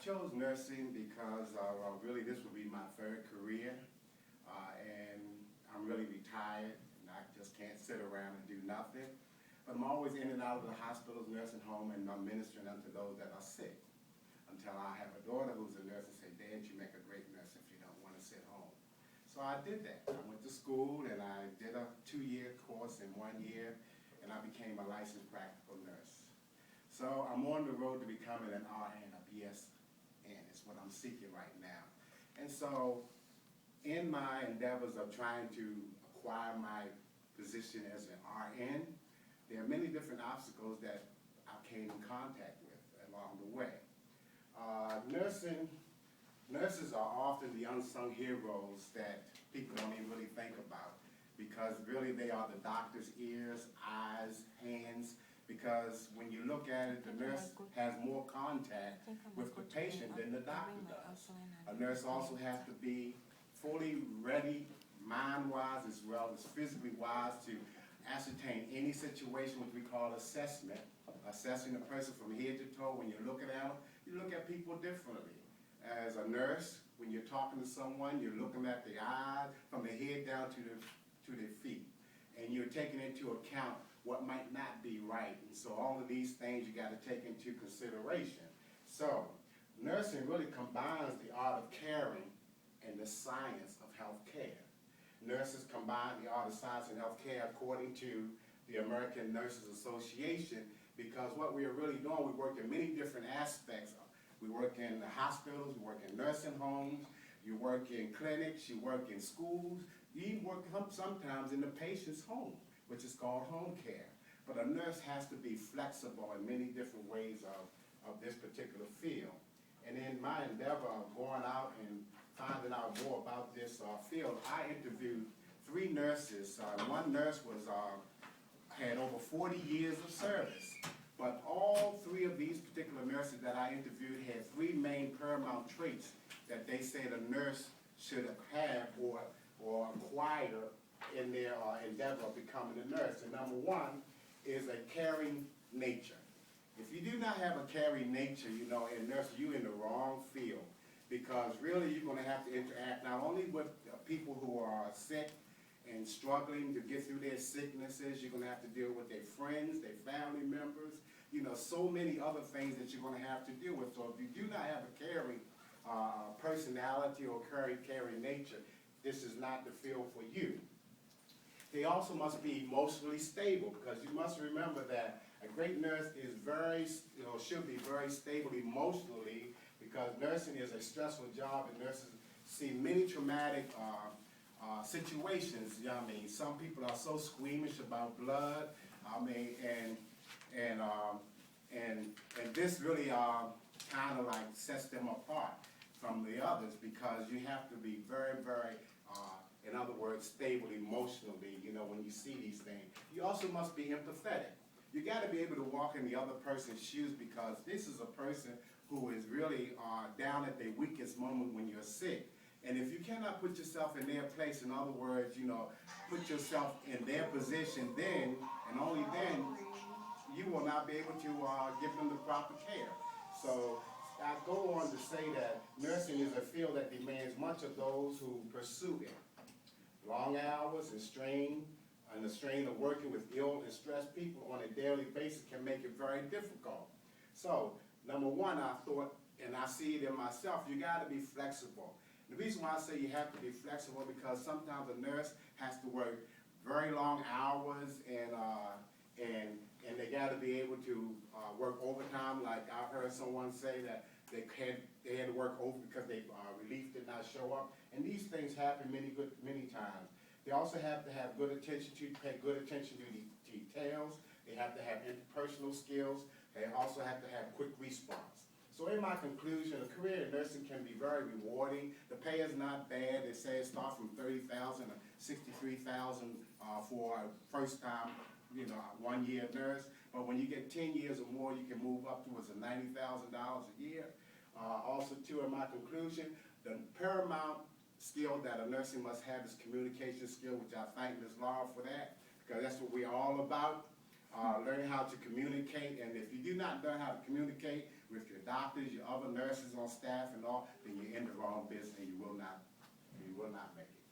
chose nursing because really this will be my third career, and I'm really retired, and I just can't sit around and do nothing. But I'm always in and out of the hospitals, nursing home, and I'm ministering unto those that are sick. Until I have a daughter who's a nurse and say, Dad, you make a great nurse if you don't want to sit home. So I did that. I went to school and I did a 2-year course in 1 year, and I became a licensed practical nurse. So I'm on the road to becoming an RN, a BSN, is what I'm seeking right now. And so in my endeavors of trying to acquire my position as an RN, there are many different obstacles that I came in contact with along the way. Nurses are often the unsung heroes that people don't even really think about, because really they are the doctor's ears, eyes, hands, because when you look at it, the nurse has more contact with the patient than the doctor does. A nurse also has to be fully ready, mind-wise as well as physically wise, to ascertain any situation which we call assessment, assessing a person from head to toe. When you're looking at them, you look at people differently. As a nurse, when you're talking to someone, you're looking at the eyes from the head down to their feet. And you're taking into account what might not be right. And so all of these things you got to take into consideration. So nursing really combines the art of caring and the science of health care. Nurses combine the art of science and health care according to the American Nurses Association, because what we are really doing, we work in many different aspects. We work in the hospitals, we work in nursing homes, you work in clinics, you work in schools, you even work sometimes in the patient's home, which is called home care. But a nurse has to be flexible in many different ways of this particular field. And in my endeavor of going out and finding out more about this field, I interviewed 3 nurses. One nurse had over 40 years of service. But all 3 of these particular nurses that I interviewed had 3 main paramount traits that they said a nurse should have or acquire in their endeavor of becoming a nurse. And number 1 is a caring nature. If you do not have a caring nature, in nursing, you're in the wrong field, because really you're going to have to interact not only with people who are sick and struggling to get through their sicknesses, you're going to have to deal with their friends, their family members, so many other things that you're going to have to deal with. So if you do not have a caring personality or caring nature, this is not the field for you. They also must be emotionally stable, because you must remember that a great nurse is should be very stable emotionally, because nursing is a stressful job, and nurses see many traumatic situations. Some people are so squeamish about blood. And this really kind of like sets them apart from the others, because you have to be very, very in other words, stable emotionally, when you see these things. You also must be empathetic. You got to be able to walk in the other person's shoes, because this is a person who is really down at their weakest moment when you're sick. And if you cannot put yourself in their place, in other words, put yourself in their position, then, and only then, you will not be able to give them the proper care. So I go on to say that nursing is a field that demands much of those who pursue it. Long hours and the strain of working with ill and stressed people on a daily basis can make it very difficult. So, number 1, I thought, and I see it in myself, you got to be flexible. The reason why I say you have to be flexible, because sometimes a nurse has to work very long hours, and they got to be able to work overtime. Like I heard someone say that they had to work over because they relief did not show up, and these things happen many times. They also have to have pay good attention to the details. They have to have interpersonal skills. They also have to have quick response. So in my conclusion, a career in nursing can be very rewarding. The pay is not bad. They say it starts from $30,000 to $63,000 for a first-time, 1-year nurse. But when you get 10 years or more, you can move up towards $90,000 a year. Also, too, in my conclusion, the paramount skill that a nursing must have is communication skill, which I thank Ms. Laura for that, because that's what we're all about. Learning how to communicate, and if you do not learn how to communicate with your doctors, your other nurses on staff and all, then you're in the wrong business and you will not make it.